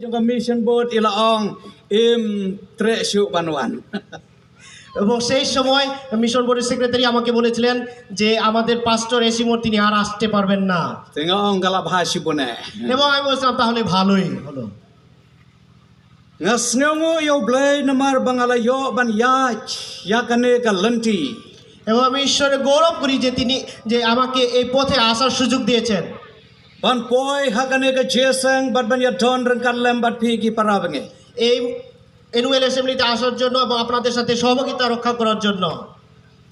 Jangka mission board ilaong im tresyu panuan. এবং সেই সময় মিশন বোর্ডের সেক্রেটারি আমাকে বলেছিলেন যে আমাদের পাস্টর এসিমোর তিনি আর আসতে পারবেন না। Tengok galap hasi bune. এবং আমি বলছিলাম তাহলে ভালোই হলো। Ngasngongu yo blay namar bangala yo ban yach yakane ka lenti. এবং আমি ঈশ্বরের গৌরব করি যে তিনি যে আমাকে এই পথে আসার সুযোগ দিয়েছেন। Ban poi hakane ka jeseng bat ban ya don rengkan lem bat pi ki parabange. এই অ্যানুয়াল অ্যাসেম্বলিতে আসার জন্য এবং আপনাদের সাথে সহযোগিতা রক্ষা করার জন্য।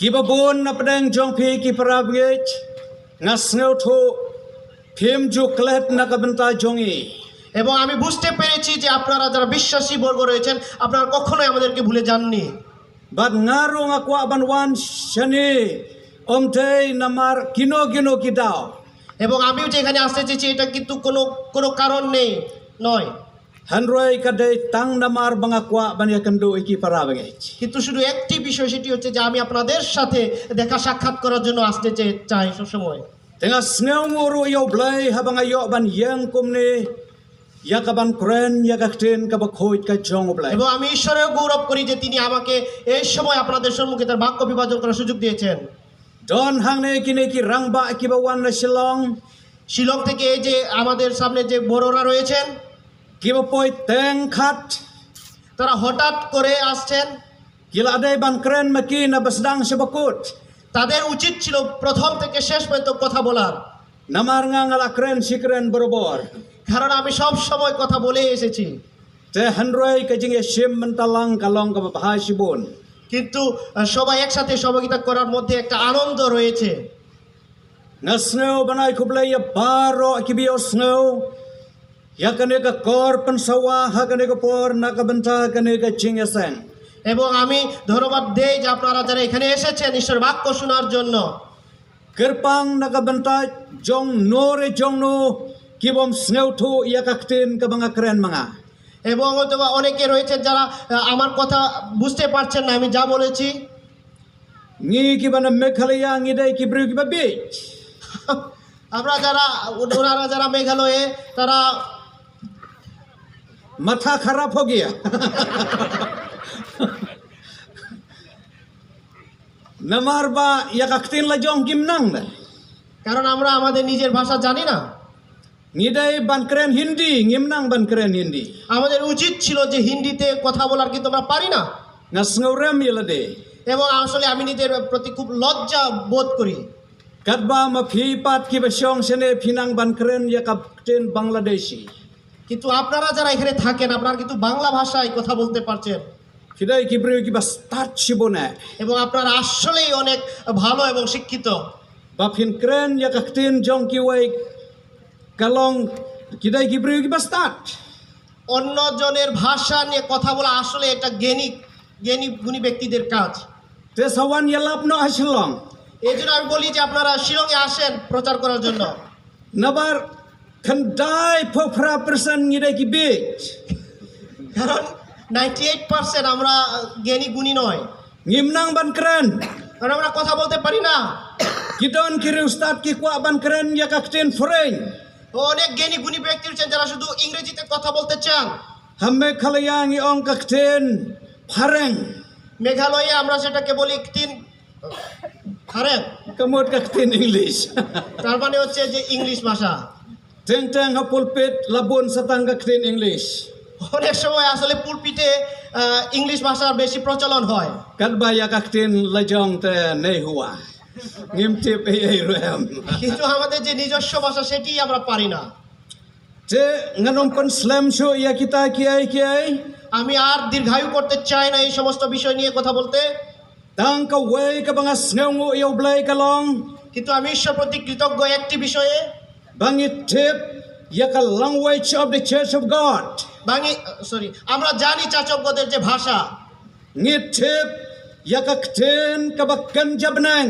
Kibabun napdeng jong pi ki parabange. Ngasngau tho phim ju klet nakabenta jongi. এবং আমি বুঝতে পেরেছি যে আপনারা যারা বিশ্বাসী বর্গ রয়েছেন আপনারা কখনোই আমাদেরকে ভুলে যাননি। Bat ngarung aku ban wan shani omtei namar kino kino kidao. এবং আমিও যে এখানে আসতে চেয়েছি এটা কিন্তু কোনো কারণ নেই নয়। Handroi kadai tang namar bangakwa ban yakendo iki parabange. কিন্তু শুধু একটি বিষয় সেটি হচ্ছে যে আমি আপনাদের সাথে দেখা সাক্ষাৎ করার জন্য আসতে চাই সবসময়। Tengah sneu nguru yo blay habang ayo ban yang kumni yakaban kren yakakten kabakhoi ka jong blay. এবং আমি ঈশ্বরের গৌরব করি যে তিনি আমাকে এই সময় আপনাদের সম্মুখে তার বাক্য বিভাজন করার সুযোগ দিয়েছেন। Don hangne kini ki rangba kibawan na Shillong Shillong থেকে এই যে আমাদের সামনে যে বড়রা রয়েছেন kibapoi teng khat তারা হঠাৎ করে আসছেন। kila adai ban kren maki na basdang sebakut. তাদের উচিত ছিল প্রথম থেকে শেষ পর্যন্ত কথা বলার, Namar nga ngala kren sikren borobor. কারণ আমি সব সময় কথা bole এসেছি। Te handroi ka jinge shim mentalang kalong ka bahasibon. কিন্তু সবাই একসাথে সহযোগিতা করার মধ্যে একটা আনন্দ রয়েছে। Ngasneu banai kublay ya baro kibio sneu. Yakane ka kor pensawa hakane ka por nakabenta kane ka jingeseng. এবং আমি ধন্যবাদ দেই যে আপনারা যারা এখানে এসেছেন ঈশ্বরের বাক্য শোনার জন্য। Kerpang nakabenta jong nore jong no kibom sneu thu yakakten ka mga kren mga. এবং হয়তো অনেকে রয়েছে যারা আমার কথা বুঝতে পারছেন না আমি যা বলেছি। Ngi kibana Meghalaya ngidai kibru kibabit. আমরা যারা ওনারা যারা মেঘালয়ে তারা Mata kharap ho gaya. Namar ba yakakten la jong kimnang na. কারণ আমরা আমাদের নিজের ভাষা জানি না। Ngidai ban kren Hindi ngimnang ban kren Hindi. আমাদের উচিত ছিল যে হিন্দিতে কথা বলার কিন্তু আমরা পারি না। Ngasngurem yalade. এবং আসলে আমি নিজের প্রতি খুব লজ্জা বোধ করি। Kadba mapipat kibasyong sene pinang ban kren yakakten Bangladeshi. কিন্তু আপনারা যারা এখানে থাকেন আপনারা কিন্তু বাংলা ভাষায় কথা বলতে পারছেন Kidai kibru kibas start sibone. এবং আপনারা আসলেই অনেক ভালো এবং শিক্ষিত। Bapin kren yakakten jong kiwai kalong kidai kibru kibas start. অন্য জনের ভাষা নিয়ে কথা বলা আসলে এটা জ্ঞানী গুণী ব্যক্তিদের কাজ। Tesawan yalap no asilong. এই জন্য আমি বলি যে আপনারা শিলংয়ে আসেন প্রচার করার জন্য। Nabar kandai popra persen ngidai kibit. কারণ 98% আমরা জ্ঞানী গুণী নয়, Ngimnang ban kren. কারণ আমরা কথা bলতে পারি না। Kidon kiri ustad ki kwa ban kren yakakten foreign. অনেক জ্ঞানী গুণী ব্যক্তি রয়েছেন যারা শুধু ইংরেজিতে কথা বলতে চান। Hamme khalayang iong kakten pareng. মেঘালয়ে আমরা সেটাকে বলি তিন হারেন, Kamot kakten English. তার মানে হচ্ছে যে ইংলিশ ভাষা। Teng teng ha pulpit labun satang kakten English. অনেক সময় আসলে পুলপিটে ইংলিশ ভাষার বেশি প্রচলন হয়। Kadba yakakten lajong te nehua. Ngimtip ay ruem. কিন্তু আমাদের যে নিজস্ব ভাষা সেটি আমরা পারি না। Te nganompan slam show ya kita kiai. আমি আর দীর্ঘায়ু করতে চাই না এই সমস্ত বিষয় নিয়ে কথা বলতে। Tang ka way ka bangas ngungu yaw blay kalong. কিন্তু আমি ঈশ্বর প্রতি কৃতজ্ঞ একটি বিষয়ে। Bangit tip yaka language of the Church of God. আমরা জানি চাচকদের যে ভাষা। Ngit tip yakakten kabakkan jabnang.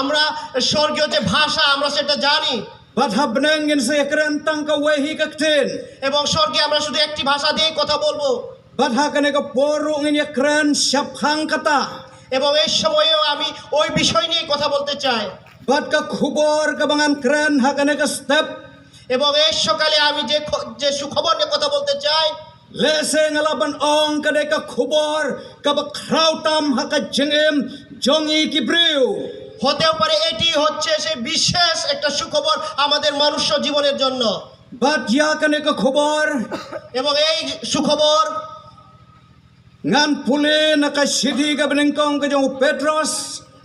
আমরা স্বর্গীয় যে ভাষা আমরা সেটা জানি। But habnang in sa yakran tang ka way hi kakten. এবং স্বর্গে আমরা শুধু একটি ভাষা দিয়ে কথা বলবো। But hakane ka poro ngin yakran shaphang kata. এবং এই সময়েও আমি ওই বিষয় নিয়ে কথা বলতে চাই। Bat ka khubor ka bangan kren hakane ka step এবং এই সকালে আমি যে সুখবর নিয়ে কথা বলতে চাই, Lese ngalaban ong kadeka khubor kaba krautam haka jengem jongi kibriu. হতেও পারে এটি হচ্ছে সেই বিশেষ একটা সুখবর আমাদের মনুষ্য জীবনের জন্য। Bat ya kaneka khubor এবং এই সুখবর ngan pule naka shidi ka benengkong ka jong Petros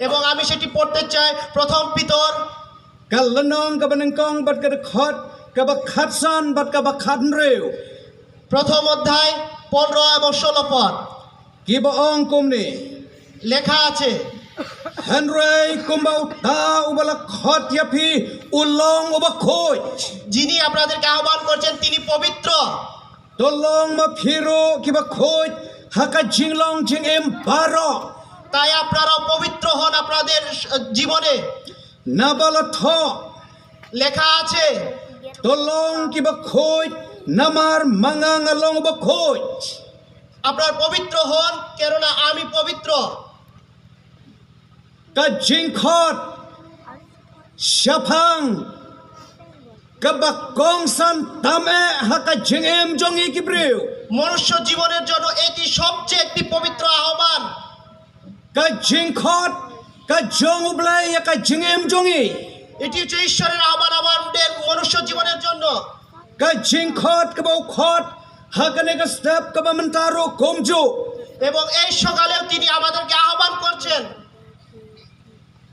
এবং আমি সেটি পড়তে চাই প্রথম Peter kalanong ka benengkong bat ka khot kaba khatsan bat kaba khatnreu. প্রথম অধ্যায় 15 এবং 16 পদ Kiba ong kumni লেখা আছে, Henry kumbau ta ubala khot yapi ulong uba khoj. যিনি আপনাদেরকে আহ্বান করছেন তিনি পবিত্র, Tolong ma phiro kiba khoj haka jinglong jingem baro. তাই আপনারাও পবিত্র হন আপনাদের জীবনে। Nabala tho লেখা আছে, tolong kiba khoj namar mangang along uba khoj. আপনার পবিত্র হন কেননা আমি পবিত্র। Ka jingkhot shapang kaba kongsan tame haka jingem jongi kibriu. মনুষ্য জীবনের জন্য এটি সবচেয়ে একটি পবিত্র আহ্বান। Ka jingkhot ka jong ublay ya ka jingem jongi. এটি হচ্ছে ঈশ্বরের আহ্বান আমাদের মনুষ্য জীবনের জন্য। Ka jingkhot ka bau khot hakane ka step ka mentaro komjo. এবং এই সকালেও তিনি আমাদেরকে আহ্বান করছেন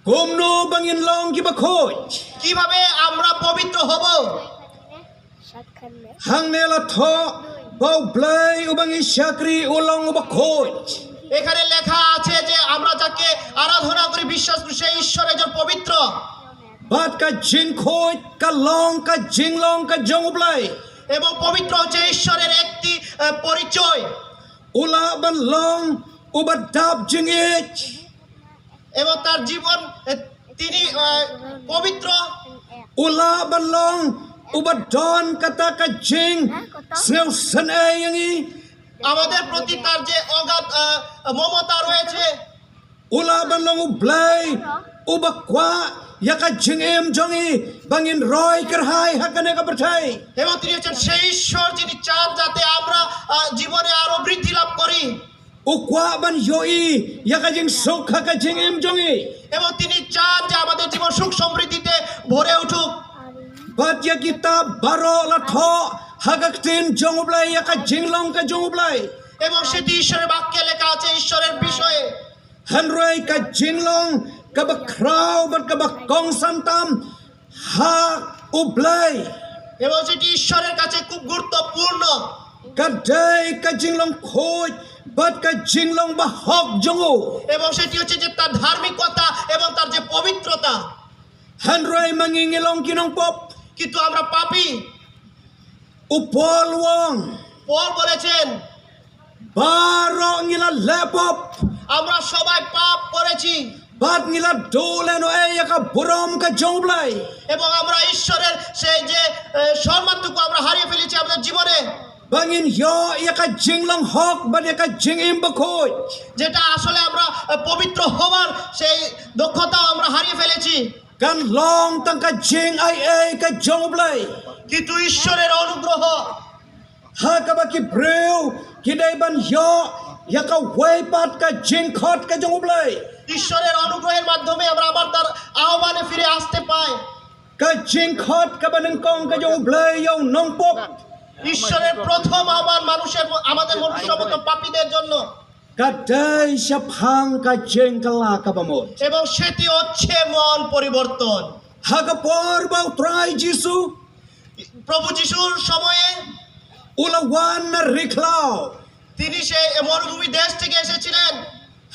Kumno bangin long kiba khoj. কিভাবে আমরা পবিত্র হব। Hang nela tho bau blay ubangi shakri ulong uba khoj. এখানে লেখা আছে যে আমরা যাকে আরাধনা করি বিশ্বাস করি সেই ঈশ্বর একজন পবিত্র। Bat ka jingkhoj ka long ka jinglong ka jong ublay. এবং পবিত্র হচ্ছে ঈশ্বরের একটি পরিচয়। Ula ban long uba dab jingich. এবং তার জীবন তিনি পবিত্র। Ula ban long uba don kata ka jing sneu san yangi. আমাদের প্রতি তার যে অগাধ মমতা রয়েছে। Ula ban long ublay uba kwa ya ka jingem jongi bangin roy kerhai hakane ka percay. এবং তিনি হচ্ছেন সেই ঈশ্বর যিনি চান যাতে আমরা জীবনে আরো বৃদ্ধি লাভ করি। Ukwa ban yoi ya ka jing sok haka jingem jongi. এবং তিনি চান যে আমাদের জীবন সুখ সমৃদ্ধিতে ভরে উঠুক। Bat ya kita baro la tho hagak tin jong ublay ya ka jinglong ka jong ublay. এবং সেটি ঈশ্বরের বাক্যে লেখা আছে ঈশ্বরের বিষয়ে। Henry ka jinglong ka ba kraw bat ka ba kong santam ha ublay. এবং সেটি ঈশ্বরের কাছে খুব গুরুত্বপূর্ণ। Ka day ka jinglong khoj bat ka jinglong ba hok jongo. এবং সেটি হচ্ছে যে তার ধার্মিকতা এবং তার যে পবিত্রতা। Henry mangingilong kinong pop কিন্তু আমরা পাপী। upol wong পল বলেছেন baro ngila lepop আমরা সবাই পাপ করেছি bat ngila doleno ya ka burom ka jong ublay. এবং আমরা ঈশ্বরের সেই যে সম্মানটুকু আমরা হারিয়ে ফেলেছি আমাদের জীবনে। Bangin yo ya ka jinglong hok bat ya ka jingim ba khoj. যেটা আসলে আমরা পবিত্র হওয়ার সেই দক্ষতাও আমরা হারিয়ে ফেলেছি। Kan long tang ka jing ai ka jong ublay. কিন্তু ঈশ্বরের অনুগ্রহ Ha ka ba ki breu kidai ban yo ya ka way pat ka jing khot ka jong ublay. ঈশ্বরের অনুগ্রহের মাধ্যমে আমরা আবার তার আহ্বানে ফিরে আসতে পাই। Ka jing khot ka baneng kong ka jong ublay yo nong pop. ঈশ্বরের প্রথম আহ্বান মানুষের আমাদের মনুষ্য মতো পাপীদের জন্য Ka day siya phang ka jing kala ka bamot. এবং সেটি হচ্ছে মন পরিবর্তন। Ha ka por bau try Jisu প্রভু যিশুর সময়ে ulawan na riklaw. তিনি সেই মরুভূমি দেশ থেকে এসেছিলেন।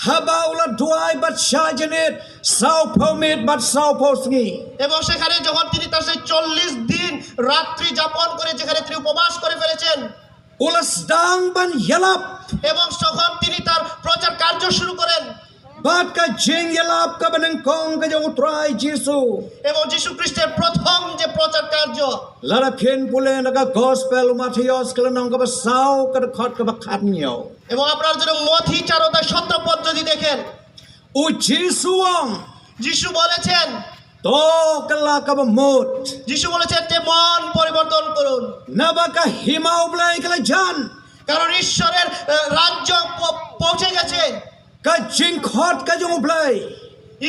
Haba ula duay bat shajanet sao pomit bat sao posngi. এবং সেখানে যখন তিনি তার সেই 40 দিন রাত্রি যাপন করে যেখানে তিনি উপবাস করে ফেলেছেন Ula sedang ban yalap এবং তখন তিনি তার প্রচার কার্য শুরু করেন bat ka jing yalap ka baneng kong ka jong try Jisu. এবং যীশু খ্রিস্টের প্রথম যে প্রচার কার্য Lara phin pule na ka gospel Matthias kalanong ka ba sao ka khot ka ba khatnyo. এবং আপনার যদি মথি 4 অধ্যায় 17 পদ যদি দেখেন U Jisu ang যিশু বলেছেন to kala kabamot যিশু বলেছেন যে মন পরিবর্তন করুন, nabaka himau blai kala jan কারণ ঈশ্বরের রাজ্য পৌঁছে গেছে। ka jing khot ka jong blai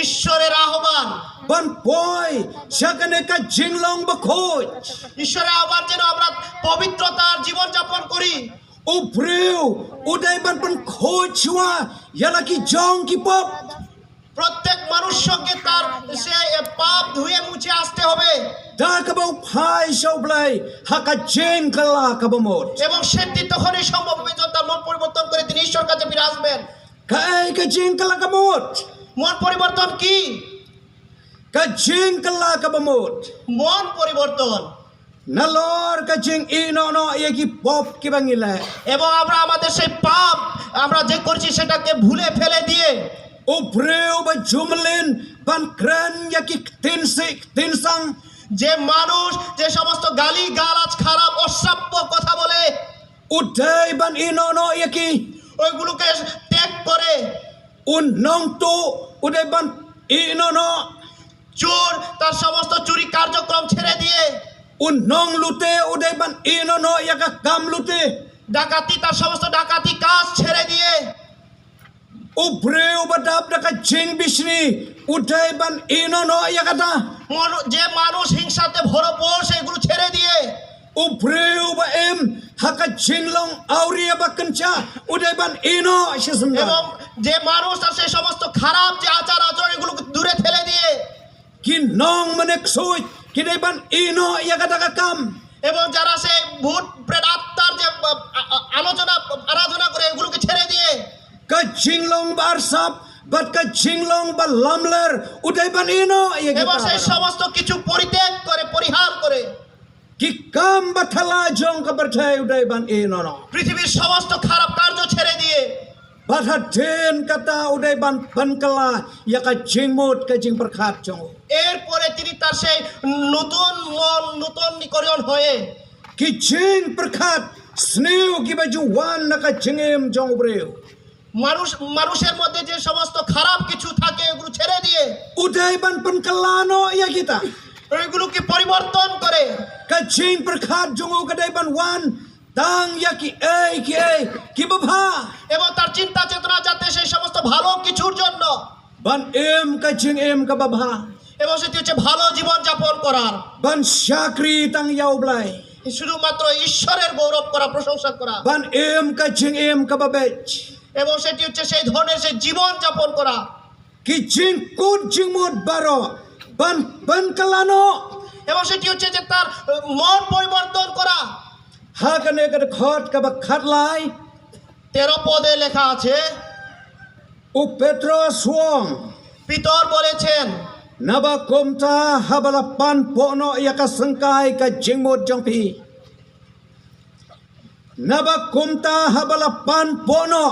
ঈশ্বরের আহ্বান, ban poi jakane ka jing long ba khoj ঈশ্বরের আহ্বান যেন আমরা পবিত্রতার জীবন যাপন করি। ubreu udai ban pan khoj chua yala ki jong ki pop প্রত্যেক মানুষকে তার সে পাপ ধুয়ে মুছে আসতে হবে da ka bau phai shau blai ha ka jing kala kabamot এবং সেটি তখনই সম্ভব হবে যখন তার মন পরিবর্তন করে তিনি ঈশ্বর কাছে ফিরে আসবেন। ka ai ka jing kala kabamot মন পরিবর্তন কি? ka jing kala kabamot মন পরিবর্তন, nalor ka jing ino no ye ki pop ki bangila এবং আমরা আমাদের সেই পাপ আমরা যে করছি সেটাকে ভুলে ফেলে দিয়ে ubreu ba jumlin ban kran ya ki tinsang যে মানুষ যে সমস্ত গালি গালাজ খারাপ অশ্রাব্য কথা বলে udai ban ino no ye ki ওইগুলোকে ত্যাগ করে, unong tu udai ban ino no চোর তার সমস্ত চুরি কার্যক্রম ছেড়ে দিয়ে, unong lute udai ban ino no ya ka kam lute ডাকাতি তার সমস্ত ডাকাতি কাজ ছেড়ে দিয়ে, ubreu ba dap da ka jing bisni udai ban ino no ya kata যে মানুষ হিংসাতে ভরপুর সেগুলো ছেড়ে দিয়ে, ubreu ba em haka jinglong auria ba kenca udai ban ino এবং shisumda যে মানুষ তার সেই সমস্ত খারাপ যে আচার আচরণ এগুলোকে দূরে ফেলে দিয়ে, ki nong manek soi ki dai ban ino ya kata ka kam এবং যারা সেই ভূত প্রেত আত্মার যে আলোচনা আরাধনা করে এগুলোকে ছেড়ে দিয়ে, ka jinglong bar sap bat ka jinglong ba lamler udai ban ino ya এবং সেই kata সমস্ত কিছু পরিত্যাগ করে পরিহার করে ki kam bathala jong ka berthai udai ban ino no পৃথিবীর সমস্ত খারাপ কার্য ছেড়ে দিয়ে bathaden kata udai ban pankala ya ka jingmut ka jing perkhat jong এরপরে তিনি তার সেই নতুন মন নতুন নিকরণ হয়ে ki jing perkhat sneu ki baju wan na ka jingem jong ubreu মানুষের মধ্যে যে সমস্ত খারাপ কিছু থাকে এগুলো ছেড়ে দিয়ে udai ban pankala no ya kita ওইগুলোকে পরিবর্তন করে ka jing perkhat jong ka dai ban wan tang ya ki ki babha এবং তার চিন্তা চেতনা যাতে সেই সমস্ত ভালো কিছুর জন্য ban em ka jing em ka babha এবং সেটি হচ্ছে ভালো জীবন যাপন করার, ban syakri tang yau blai শুধুমাত্র ঈশ্বরের গৌরব করা প্রশংসা করা, ban em ka jing em ka babech এবং সেটি হচ্ছে সেই ধরনের সেই জীবন যাপন করা ki jing kut jing mut baro ban kalano এবং সেটি হচ্ছে যে তার মন পরিবর্তন করা। ha ka ne ka khot ka ba khat lai 13 পদে লেখা আছে, u petro suong পিতর বলেছেন naba komta habala pan pono ya ka sangkai ka jing mut jong pi naba komta habala pan pono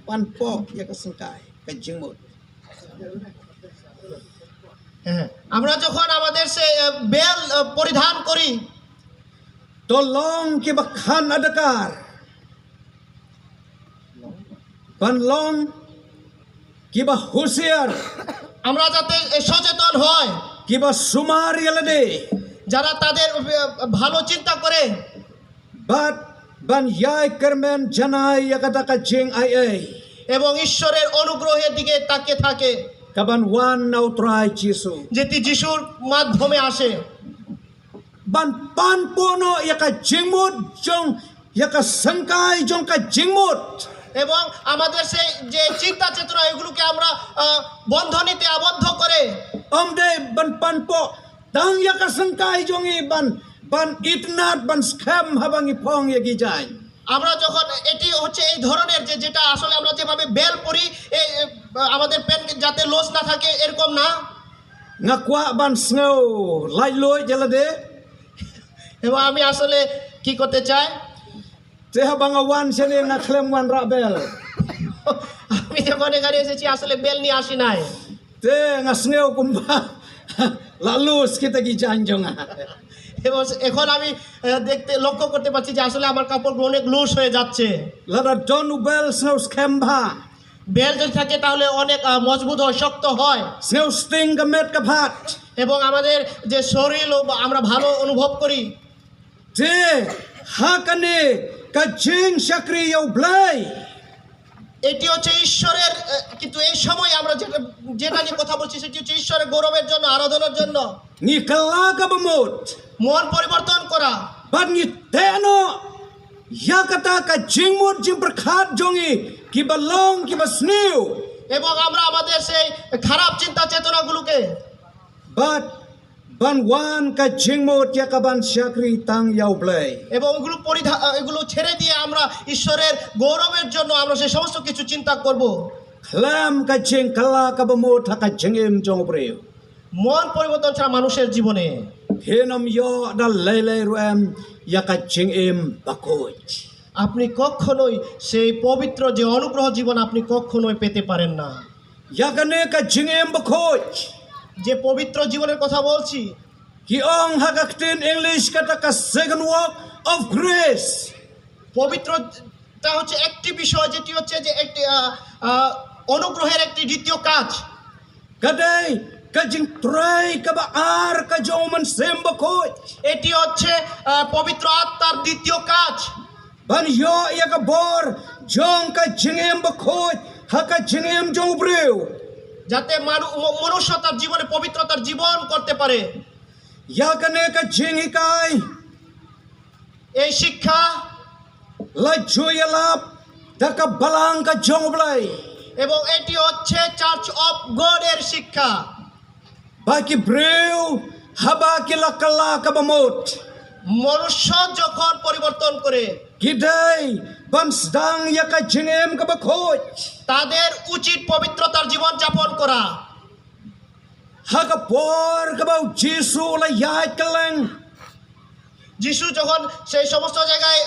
pan po ya ka sangkai ka jing mut আমরা যখন আমাদের সেই bell পরিধান করি tolong ki ba khan adakar pan long ki ba husiar আমরা যাতে সচেতন হয়, ki ba sumar yalade যারা তাদের ভালো চিন্তা করে bat ban yai kermen janai ya kata ka jing ai এবং ঈশ্বরের অনুগ্রহের দিকে তাকিয়ে থাকে, kaban wan nau try jisu যেটি যিশুর মাধ্যমে আসে। ban pan pono ya ka jingmut jong ya ka sangkai jong ka jingmut এবং আমাদের সেই যে চিন্তা চেতনা এগুলোকে আমরা বন্ধনীতে আবদ্ধ করে omde ban pan po tang ya ka sangkai jong i ban itnat ban scam habangi pong ya gijai আমরা যখন এটি হচ্ছে এই ধরনের যেটা আসলে আমরা যেভাবে বেল পরি আমাদের পেন যাতে লস না থাকে এরকম না, ngakwa ban sneu lai loi jalade এবং আমি আসলে কি করতে চাই te habanga wan sene na klem wan rabel আমি যখন এখানে এসেছি আসলে বেল নিয়ে আসি নাই, te ngasneu kumba lalus kita gijai jonga এবং এখন আমি লক্ষ্য করতে পারছি যে আসলে আমার কাপড়গুলো অনেক লুজ হয়ে যাচ্ছে। lada don ubel sneu scam ba বেল যদি থাকে তাহলে অনেক মজবুত হয়, শক্ত হয়, Sneu sting kamet kapat. এবং আমাদের যে শরীর আমরা ভালো অনুভব করি। De hakane ka jing shakri yo blay. এটি হচ্ছে ঈশ্বরের কিন্তু এই সময় আমরা যেটা নিয়ে কথা বলছি সেটি হচ্ছে ঈশ্বরের গৌরবের জন্য, আরাধনার জন্য, Ni kala ka bamot. মন পরিবর্তন করা। But ni teno yakata ka jing mot jing berkhat jongi ki balong ki basneu. এবং আমরা আমাদের সেই খারাপ চিন্তা চেতনাগুলোকে But ban wan ka jing mot yakaban shakri tang yo blay. এবং এগুলো ছেড়ে দিয়ে আমরা ঈশ্বরের গৌরবের জন্য আমরা সেই সমস্ত কিছু চিন্তা করব। Klam ka jing kala ka bamot ha ka jingim jong breu. মন পরিবর্তন ছাড়া মানুষের জীবনে Henam yo da lele ruem yaka jingim bakoch. আপনি কখনোই সেই পবিত্র যে অনুগ্রহ জীবন আপনি কখনোই পেতে পারেন না। Yakane ka jingim bakoch. যে পবিত্র জীবনের কথা বলছি, Ki ong hakaktin English kata ka second work of grace. পবিত্রতা হচ্ছে একটি বিষয়, যেটি হচ্ছে যে একটি অনুগ্রহের একটি দ্বিতীয় কাজ। Kadai ka jing try ka ba ar ka joman sem bakoch. এটি হচ্ছে পবিত্র আত্মার দ্বিতীয় কাজ। Ban yo yaka bor jong ka jingim bakoch ha ka jingim jong breu. যাতে মনুষ্য তার জীবনে পবিত্রতার জীবন করতে পারে। Yakane ka jing hikai এই শিক্ষা la joyalap da ka balang ka jong blay. এবং এটি হচ্ছে চার্চ অফ গডের শিক্ষা। Baki breu haba ki lakala ka bamot. মনুষ্য যখন পরিবর্তন করে Gidai ban sedang yaka jingim ka bakoch. তাদের উচিত পবিত্রতার জীবন যাপন করা। Haka por ka bau Jesu la yai kaleng. যিশু যখন সেই সমস্ত জায়গায়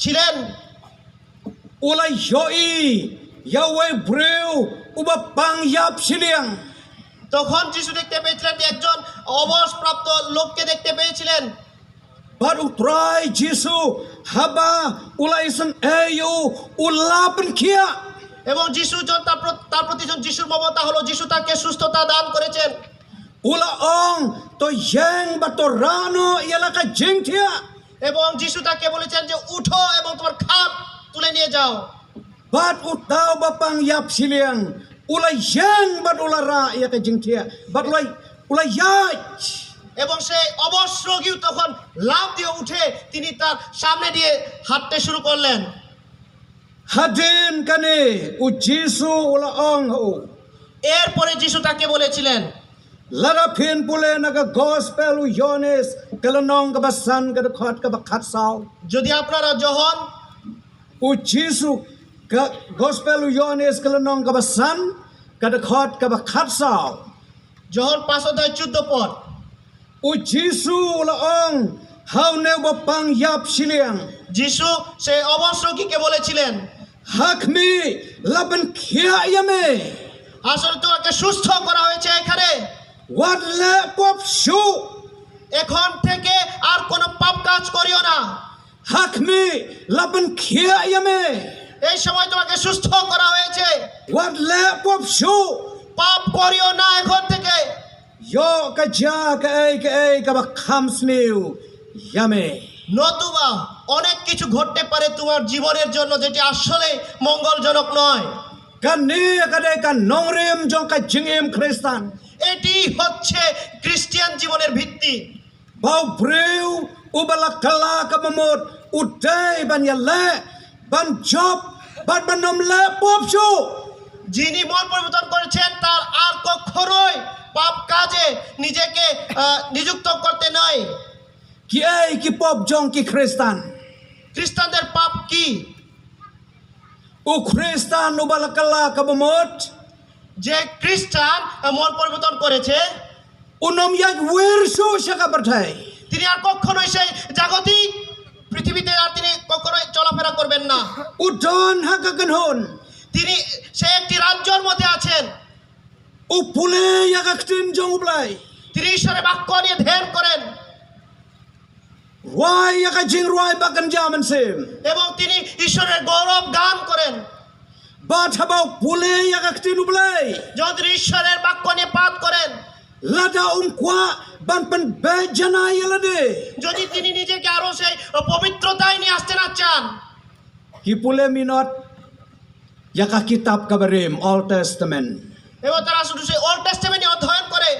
ছিলেন, Ula yoi Yahweh breu uba pang yap siliang. তখন যিশু দেখতে পেয়েছিলেন যে একজন অবসপ্রাপ্ত লোককে দেখতে পেয়েছিলেন। But utrai Jesu haba ula isan ayu ulapan kia. এবং যিশু তার প্রতি যিশুর মমতা হলো, যিশু তাকে সুস্থতা দান করেছেন। Ula ong to yang bato rano yala ka jing tia. এবং যিশু তাকে বলেছেন যে উঠো এবং তোমার খাপ তুলে নিয়ে যাও। But utau bapang yap siliang. Ula yang bat ula ra ya ka jing tia. But ula yai. এবং সেই অবশ রোগীও তখন লাফ দিয়ে উঠে তিনি তার সামনে দিয়ে হাঁটতে শুরু করলেন। Hadin kane u Jesu ula ong ho. এরপরে যিশু তাকে বলেছিলেন, Lara pin pule naga gospel u Yones kalanong ka basan ka khot ka bakhat sao. যদি আপনারা যখন U Jesu ka gospel u Yones kalanong ka basan ka khot ka bakhat sao. 5:14 পদ, U Jesu ula ong how ne bapang yap siliang. যিশু সেই অবশ রোগীকে বলেছিলেন, Hakmi laban kia yame. আসলে তোমাকে সুস্থ করা হয়েছে এখানে, What le pop shu. এখন থেকে আর কোনো পাপ কাজ করিও না। Hakmi laban kia yame. এই সময় তোমাকে সুস্থ করা হয়েছে, What le pop shu. পাপ করিও না এখন থেকে। Yo ka ja ka ei ka ba kham sniu yame. নতুবা অনেক কিছু ঘটতে পারে তোমার জীবনের জন্য যেটি আসলে মঙ্গলজনক নয়। Ka ni ka de ka nongrim jong ka jingim Kristan. এটি হচ্ছে খ্রিস্টান জীবনের ভিত্তি। Bau breu ubala kala ka mamot udai ban ya le ban job ban nom le pop shu. যিনি মন পরিবর্তন করেছেন তার আর কখনোই পাপ কাজে নিজেকে নিযুক্ত করতে নয়। Ki ei ki pop jong ki Kristan. খ্রিস্টানদের পাপ কি? U Kristan ubala kala ka mamot. যে খ্রিস্টান মন পরিবর্তন kореche Unom yak wirsu siya ka berthai. তিনি আর কখনোই সেই জাগতিক পৃথিবীতে আর তিনি কখনোই চলাফেরা করবেন না। Udon hakaganhon. তিনি সেই একটি রাজ্যের মধ্যে আছেন। Upule yakaktin jong ublay. তিনি ঈশ্বরের বাক্য নিয়ে ধ্যান করেন Ruai yakajing ruai bakan jaman sim. এবং তিনি ঈশ্বরের গৌরব গান করেন। Bat habau pule yak aktinu blay. যদি ঈশ্বরের বাক্য নিয়ে পাঠ করেন, Lada kwa ban pen bejana yalade. যদি তিনি নিজেকে আরো সেই পবিত্রতায় নিয়ে আসতে না চান, Ki pule minot yak kitab kabarim Old Testament. এবং তারা শুধু সেই ওল্ড টেস্টামেন্ট অধ্যয়ন করে,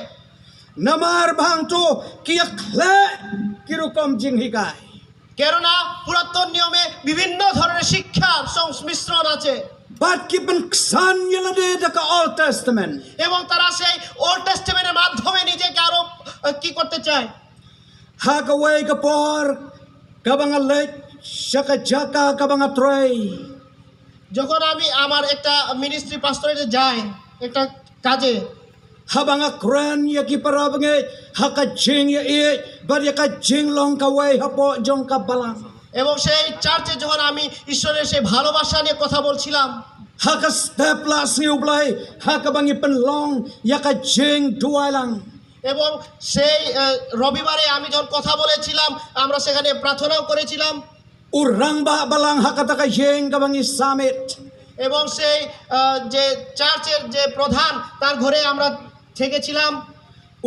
Namar bang tu kiyak le kirukom jing hikai. কেননা পুরাতন নিয়মে বিভিন্ন ধরনের শিক্ষার সংমিশ্রণ আছে Bat ki pen ksan yalade daka Old Testament. এবং তারা সেই ওল্ড টেস্টামেন্টের মাধ্যমে নিজেকে আরো কি করতে চায়। Hakaway kapor kabang alek shaka jaka kabang atroy. যখন আমি আমার একটা মিনিস্ট্রি পাস্টরেটে যাই একটা কাজে, Habang akran yaki parabange haka jing ya e bar yaka jing long kaway hapo jong kabalang. এবং সেই চার্চে যখন আমি ঈশ্বরের সেই ভালোবাসা নিয়ে কথা বলছিলাম, Haka step las ni ublay haka bangi pen long yaka jing duailang. এবং সেই রবিবারে আমি যখন কথা বলেছিলাম, আমরা সেখানে প্রার্থনাও করেছিলাম, Urang ba balang haka taka jing kabangi summit. এবং সেই যে চার্চের যে প্রধান তার ঘরে আমরা থেকেছিলাম।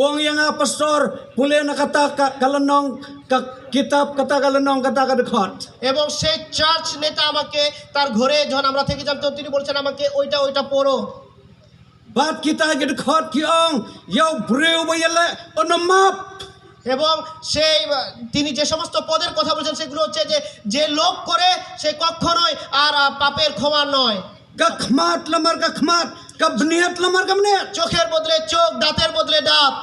Wong yang pastor pule nakata kalanong kitab kata kalanong kata kadekot. এবং সেই চার্চ নেতা আমাকে তার ঘরে যখন আমরা থেকে যাম, তো তিনি বলছেন আমাকে ওইটা পড়ো। Bat kita kadekot kiong yaw brew bayale on a map. এবং সেই তিনি যে সমস্ত পদের কথা বলছেন সেগুলো হচ্ছে যে লোক করে সে কখনোই আর পাপের ক্ষমা নয়। Kakmat lamar kakmat kabniat lamar kabniat. চোখের বদলে চোখ, দাঁতের বদলে দাঁত,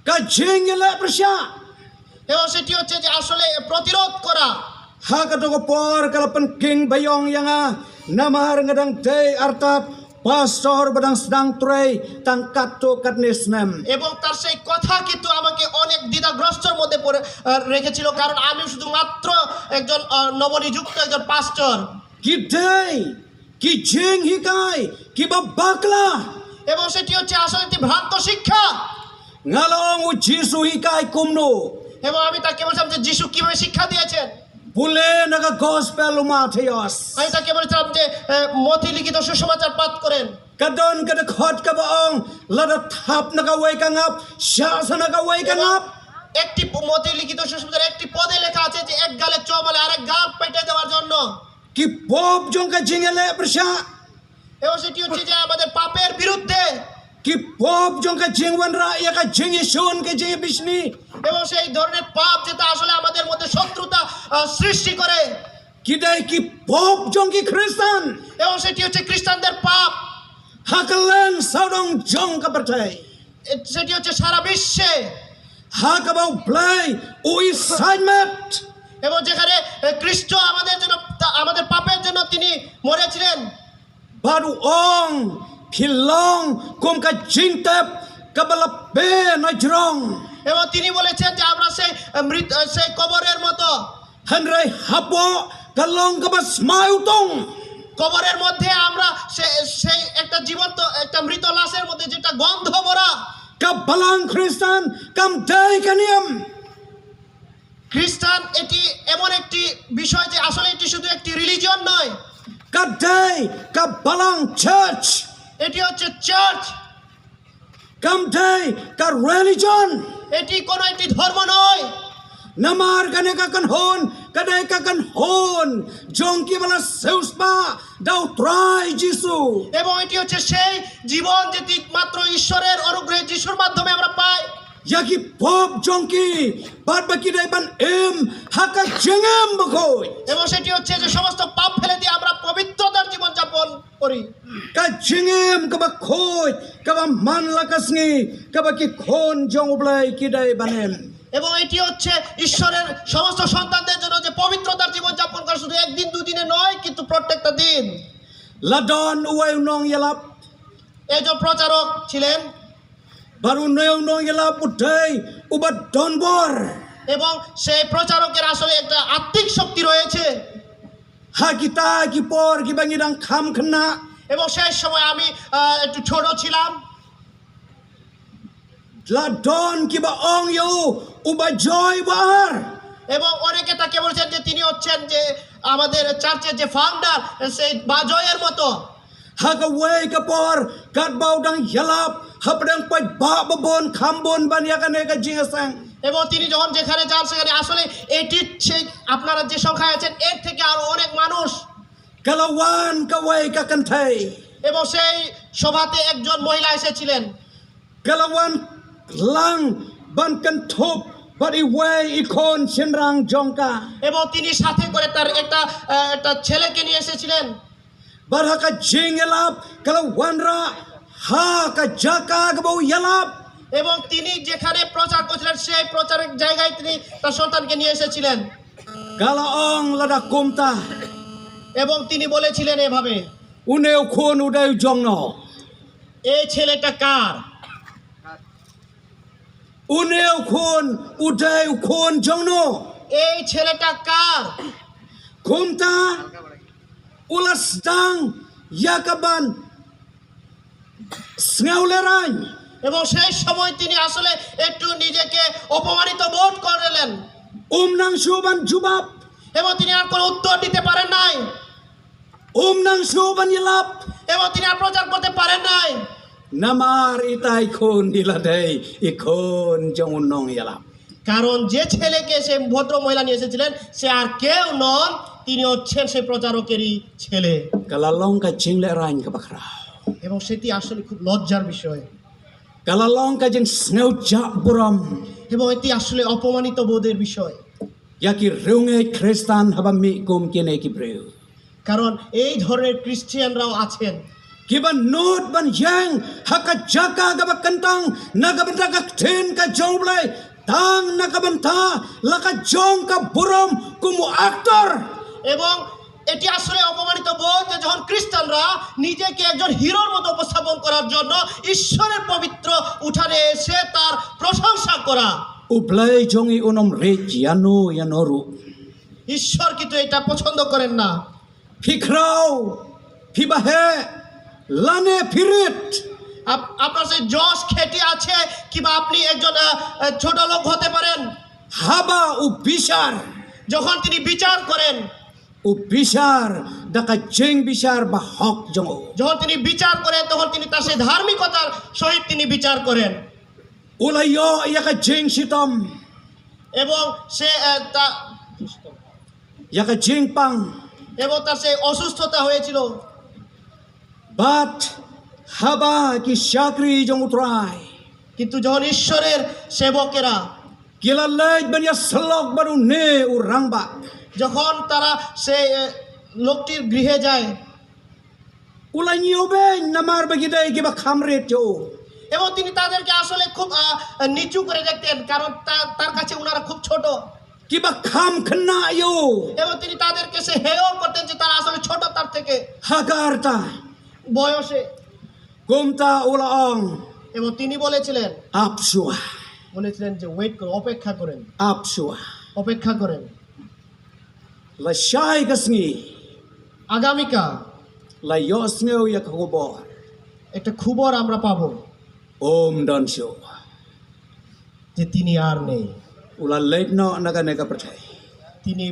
Kajing yale persya. এবং সেটি হচ্ছে যে আসলে প্রতিরোধ করা। Haka to por kalapan king bayong yang namar ngadang day artat pastor badang sedang tray tangkat to katnisnem. এবং তার সেই কথা কিন্তু আমাকে অনেক দ্বিধাগ্রস্তর মধ্যে পড়ে রেখেছিল, কারণ আমি শুধুমাত্র একজন নবনিযুক্ত একজন পাস্টর। Kiday kijing hikai kibabakla এবং সেটি হচ্ছে আসলে একটি ভ্রান্ত শিক্ষা। ngalong u Jisu hikai kumno. এবং আমি তাকে বলছিলাম যে যিশু কিভাবে শিক্ষা দিয়েছেন। Pule naga gospel umathios. আমি তাকে বলেছিলাম যে মথি লিখিত সুসমাচার পাঠ করেন। Kadon kada khot ka baong lada thap naga way kangap shasa naga way kangap. একটি মথি লিখিত সুসমাচার একটি পদে লেখা আছে যে এক গালে চমালে আরেক গাল পেটে দেওয়ার জন্য। Ki pop jong ka jingele persya. এবং সেটি হচ্ছে যে আমাদের পাপের বিরুদ্ধে। Ki pop jong ka jingwan ra ya ka jingi shun ka jingi bishni. এবং সেই ধরনের পাপ যেটা আসলে আমাদের মধ্যে শত্রুতা সৃষ্টি করে। Kiday ki pop jong ki Kristan. এবং সেটি হচ্ছে খ্রিস্টানদের পাপ। Hakalan saudong jong ka percay. সেটি হচ্ছে সারা বিশ্বে। Hakabau play u assignment. এবং যেখানে খ্রিস্ট আমাদের পাপের জন্য তিনি মরেছিলেন, Baru ong pilong kum ka jingtep kabalape na jrong. এবং তিনি বলেছেন যে আমরা সেই কবরের মতো, Henry hapo kalong kabas mautong. কবরের মধ্যে আমরা সেই একটা জীবন্ত একটা মৃত লাশের মধ্যে যেটা গন্ধ ভরা। Kabalang Kristan kam day kaniam. খ্রিস্টান এটি এমন একটি বিষয় যে আসলে এটি শুধু একটি রিলিজিয়ন নয়, Kaday kabalang church. এটি হচ্ছে church. Kam day ka religion. এটি কোনো একটি ধর্ম নয়। Namar kane ka kanhon kaday ka kanhon. Jong ki bala seuspa daw try Jisu. এবং এটি hocche সেই জীবন যেটি মাত্র ঈশ্বরের অনুগ্রহে যিশুর মাধ্যমে আমরা পাই। Yaki pop jongki bat baki day ban haka jengem bakoy. এবং সেটি হচ্ছে যে সমস্ত পাপ ফেলে দিয়ে আমরা পবিত্রতার জীবন যাপন করি। Ka jengem ka bakoy ka ba man lakasngi ka baki khon jong ublay kiday banem. এবং এটি হচ্ছে ঈশ্বরের সমস্ত সন্তানদের জন্য যে পবিত্রতার জীবন যাপন করা শুধু একদিন দুদিনে নয়, কিন্তু প্রত্যেকটা দিন। Ladon uway nong yalap একজন প্রচারক ছিলেন baru noyong nong yalap uday ubat donbor. এবং সেই প্রচারকের আসলে একটা আত্মিক শক্তি রয়েছে। Ha kita ki por ki bangidang kham khna. এবং সেই সময় আমি একটু ছোট ছিলাম। Ladon ki ba ong yo uba joy bar. এবং অনেকে তাকে বলছেন যে তিনি হচ্ছেন যে আমাদের চার্চের যে ফাউন্ডার সেই বাজয়ের মতো Hagaway kapor kadbaw dang yalap habdang pay babon khambon ban yakanega jingasang. এবং তিনি যখন যেখানে যান সেখানে আসলে এটি সেই আপনারা যে সংখ্যায় আছেন এর থেকে আরো অনেক মানুষ Kalawan kaway kakantay. এবং সেই সভাতে একজন মহিলা এসেছিলেন Kalawan lang ban kantop bari way ikon sinrang jongka. এবং তিনি সাথে করে তার একটা ছেলেকে নিয়ে এসেছিলেন Barhaka jingalap kalawan ra ha ka jaka gabaw yalap. এবং তিনি যেখানে প্রচার করছিলেন সেই প্রচারের জায়গায় তিনি তার সন্তানকে নিয়ে এসেছিলেন Kalaong lada kumta. এবং তিনি বলেছিলেন এভাবে Unew kun uday jongno. এই ছেলেটা কার Unew kun uday kun jongno. এই ছেলেটা কার Kumta ulas dang yakaban snauleran. এবং সেই সময় তিনি আসলে একটু নিজেকে অপমানিত বোধ করলেন Nang suban jubab. এবং তিনি আর কোনো উত্তর দিতে পারেন নাই Nang suban yalap. এবং তিনি আর প্রচার করতে পারেন নাই Namar itay kun diladay ikon jongunong yalap. কারণ যে ছেলেকে সে ভদ্র মহিলা নিয়ে এসেছিলেন সে আর কেউ নন তিনি হচ্ছেন সেই প্রচারকেরই ছেলে Kalalong ka jingleran ka bakra. এবং সেটি আসলে খুব লজ্জার বিষয় Kalalong ka jing snauja buram. এবং এটি আসলে অপমানিত বোধের বিষয় Yaki runge kristan habami kum kine kibreu. কারণ এই ধরনের খ্রিস্টিয়ানরাও আছেন Kiba nut ban yang haka jaka gaba kentang nagabenta ka tin ka jonglay tang nagabenta laka jong ka buram kumu aktor. এবং এটি আসলে অপমানিত বোধ যে যখন খ্রিস্টানরা নিজেকে একজন হিরোর মতো উপস্থাপন করার জন্য ঈশ্বরের পবিত্র উঠানে এসে তার প্রশংসা করা Ublay jongi unom rich yanu yanoru. ঈশ্বর কিন্তু এটা পছন্দ করেন না Fikrau fibahe lane firit. আপনার সেই যশ খ্যাতি আছে কিংবা আপনি একজন ছোট লোক হতে পারেন Haba ubishar. যখন তিনি বিচার করেন Ubishar daka jeng bishar bahok jongo. যখন তিনি বিচার করেন তখন তিনি তার সেই ধার্মিকতার সহিত তিনি বিচার করেন Ulayo yaka jeng sitom এবং সে yaka jeng pang. এবং তার সেই অসুস্থতা হয়েছিল But haba ki shakri jong utray. কিন্তু যখন ঈশ্বরের সেবকেরা Kilalay ban ya salok baru ne urangba. যখন তারা সেই লোকটির গৃহে যায় Ulay niyo ben namar bagiday kiba khamret jo. এবং তিনি তাদেরকে আসলে খুব নিচু করে দেখতেন কারণ তার কাছে ওনারা খুব ছোট Kiba kham khna yo. এবং তিনি তাদেরকে সে হেয় করতেন যে তারা আসলে ছোট তার থেকে Hagarta বয়সে kumta ulaong এবং তিনি বলেছিলেন apsua যে ওয়েট করুন অপেক্ষা করেন apsua. অপেক্ষা করেন La shay kasngi আগামীকাল la yosngeu yakobor. একটা খবর আমরা পাবো Don syo. যে তিনি আর নেই Ula late no naga nega percay. তিনি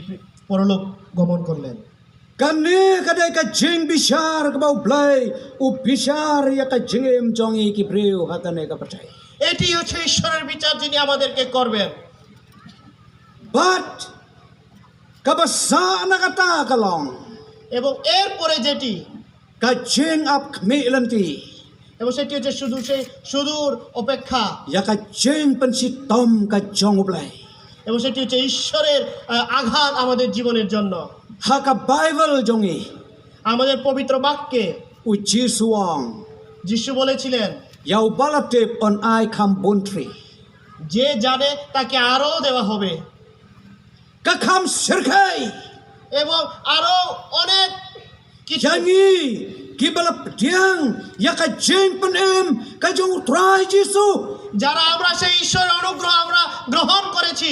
পরলোক গমন করলেন Kani kadai ka jing bishar kabau blay u bishar ya ka jingem jongi ki breu hakane ka percay. এটি হচ্ছে ঈশ্বরের বিচার যিনি আমাদেরকে করবেন But kabasa nakata kalong এবং এরপরে যেটি ka jing up kmilanti এবং সেটি হচ্ছে শুধু সেই সুদূর অপেক্ষা ya ka jing pensi tom ka jong blay. এবং সেটি হচ্ছে ঈশ্বরের আঘাত আমাদের জীবনের জন্য Haka Bible jongi আমাদের পবিত্র বাক্যে u jisuang যিশু বলেছিলেন yau balatip on I kam buntri. যে জানে তাকে আরো দেওয়া হবে Ka kam sirkai এবং আরো অনেক কিছু jangi kibalap diang ya ka jing penem ka jong try jisu. যারা আমরা সেই ঈশ্বরের অনুগ্রহ আমরা গ্রহণ করেছি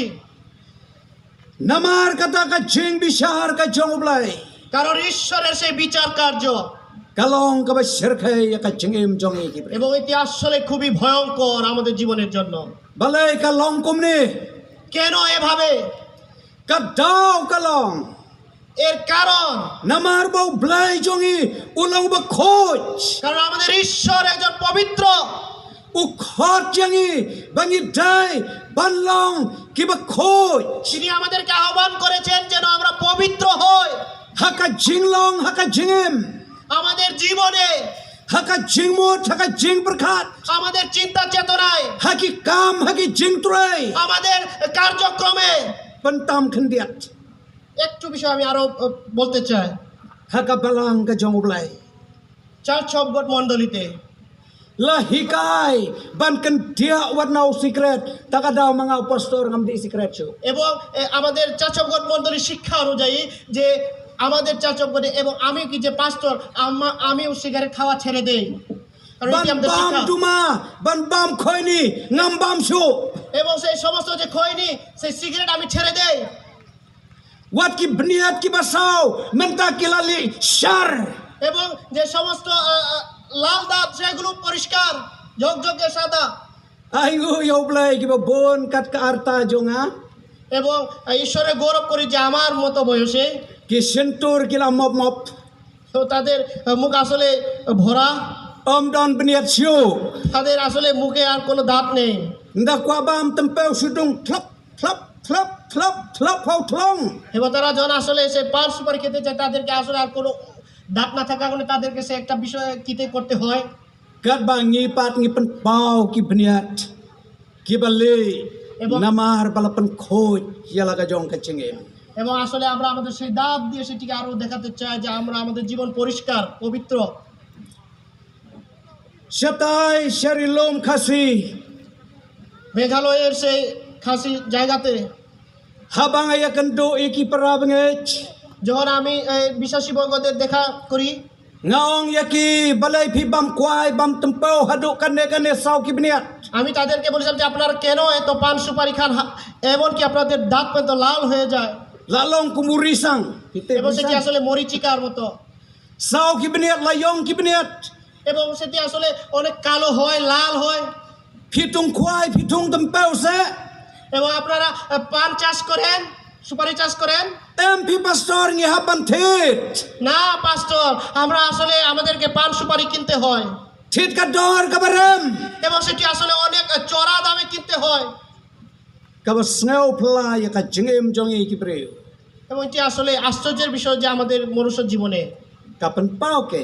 Namar kata ka jing bishar ka jong blay. কারণ ঈশ্বরের সেই বিচার কার্য Kalong ka ba sirkai ya ka jingem jongi ki breu. এবং এটি আসলে খুবই ভয়ঙ্কর আমাদের জীবনের জন্য Balay ka long kumni কেন এভাবে Kadau kalong. এর কারণ Namar bau blai jongi ulang ba khoj. কারণ আমাদের ঈশ্বর একজন পবিত্র। Ukhot jangi bangi dai banlong ki ba khoj. তিনি আমাদেরকে আহ্বান করেছেন যেন আমরা পবিত্র হই। Haka jinglong haka jingim. আমাদের জীবনে, Haka jingmut haka jing berkat. আমাদের চিন্তা চেতনায়, Haki kam haki jing tray. আমাদের কার্যক্রমে Pentam kendiat. একটু বিষয় আমি আরো বলতে চাই। Haka balang ka jong blai. Church of God মণ্ডলীতে Lahikai ban kendia wat now secret. Takadaw mga pastor ngam di secret show. এবং আমাদের চার্চ অফ গড মণ্ডলীর শিক্ষা অনুযায়ী যে আমাদের চার্চ অফ গডে এবং আমি কি যে পাস্টর আমিও সিগারেট খাওয়া ছেড়ে দেই, কারণ এটি Ban আমাদের শিক্ষা। bam duma ban bam khoi ni ngam bam show. এবং সেই সমস্ত যে খৈনি সেই সিগারেট আমি ছেড়ে দেই। Wat ki bniat ki basau menta ki lali shar. এবং যে সমস্ত লাল দাগ সেগুলো পরিষ্কার ঝকঝকে সাদা। Ayo yo blai ki ba bon kat ka arta jonga. এবং ঈশ্বরের গৌরব করি যে আমার মতো বয়সে Ki sentur ki la mop mop. তো তাদের মুখ আসলে ভরা, Om don bniat show. তাদের আসলে মুখে আর কোনো দাঁত নেই। Nda kwa bam tempeu sudung klap klap klap klap klap hau tlong. এবং তারা যখন আসলে সে পান সুপারি খেতে চায় তাদেরকে আসলে আর কোনো দাঁত না থাকার কারণে তাদেরকে সে একটা বিষয় কিতে করতে হয়। Kat ba ngi pat ngi pen pau ki bniat. Ki bali Ebong- namar balapan khoj yala ka jong ka chingem. এবং আসলে আমরা আমাদের সেই দাঁত দিয়ে সেটিকে আরো দেখাতে চাই যে আমরা আমাদের জীবন পরিষ্কার পবিত্র। Shatai sharilom khasi. মেঘালয়ের সেই খাসি জায়গাতে Habang ayakan do iki parabangech. যখন আমি বিশ্বাসী বর্গদের দেখা করি Ngaong yaki balay pi bam kwai bam tempeu haduk kane kane sau ki bniat. আমি তাদেরকে বলেছিলাম যে আপনারা কেন এত পান সুপারি খান, এমনকি আপনাদের দাঁত পর্যন্ত লাল হয়ে যায় Lalong kumurisang. এবং সেটি আসলে মরিচিকার মতো Sau ki bniat layong ki bniat. এবং সেটি আসলে অনেক কালো হয়, লাল হয়। Pitung kwai pitung tempeu se. এবং আপনারা পান চাষ করেন, সুপারি চাষ করেন MP pastor ngi haban thit. না পাস্টর, আমরা আসলে আমাদেরকে পান সুপারি কিনতে হয় Thit ka dor ka barem. এবং সেটি আসলে অনেক চড়া দামে কিনতে হয়। Ka ba sneu pla ya ka jingem jongi ki breu. এবং এটি আসলে আশ্চর্যের বিষয় যে আমাদের মনুষ্য জীবনে Ka pen pau ke.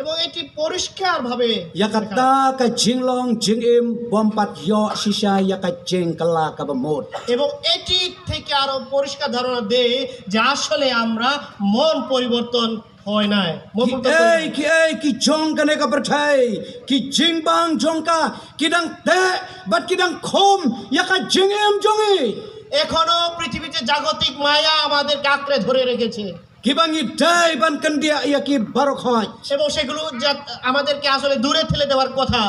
এবং এটি পরিষ্কার ভাবে Ya ka ta ka jinglong jingem bompat yo sisa ya ka jing kala ka ba mod. এবং এটি থেকে আরো পরিষ্কার ধারণা দেয় যে আসলে আমরা মন পরিবর্তন হয় নাই, মন পরিবর্তন Ki jong ka ne ka perthai. Ki jing bang jong ka kidang te bat kidang khom ya ka jingem jongi. এখনো পৃথিবীতে জাগতিক মায়া আমাদেরকে আঁকড়ে ধরে রেখেছে Kibangi dai ban kandia ya ki barokhoj. এবং সেগুলো আমাদেরকে আসলে দূরে ঠেলে দেওয়ার কথা।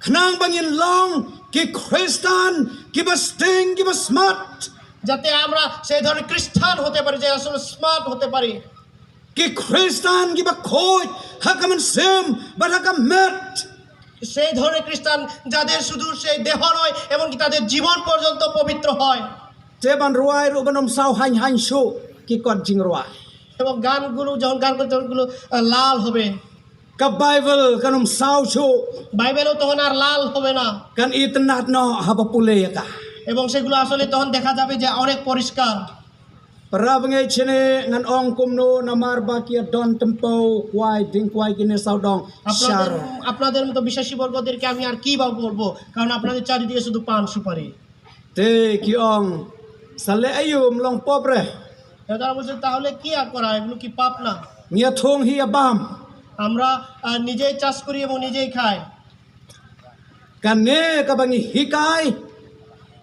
Khnang bangin long ki Christian ki ba sting ki ba smart. যাতে আমরা সেই ধরনের খ্রিস্টান হতে পারি যে আসলে স্মার্ট হতে পারি। Ki Christian ki ba khoj hakaman sim but hakam met. সেই ধরনের খ্রিস্টান যাদের শুধু সেই দেহ নয় এমনকি তাদের জীবন পর্যন্ত পবিত্র হয়। Teban ruai ru banom sau hain hain shu ki kot jing ruai. এবং গানগুলো যখন গান করতে ওগুলো লাল হবে, Ka Bible kanom sau shu বাইবেলও তখন আর লাল হবে না kan itnat no haba pule ya ka. এবং সেগুলো আসলে তখন দেখা যাবে যে অনেক পরিষ্কার। Parabangai chene ngan ong kumno namar ba ki don tempo kwai ding kwai kine sau dong shar. আপনাদের মতো বিশ্বাসী বর্গদেরকে আমি আর কি বা বলবো, কারণ আপনাদের চারিদিকে শুধু পান সুপারি। Te ki ong sale ayum long pobre. তারা বলছে তাহলে কি আর করা, এগুলো কি পাপ না? Nia thong hi abam. আমরা নিজেই চাষ করি এবং নিজেই খাই। Kane ka bangi hikai.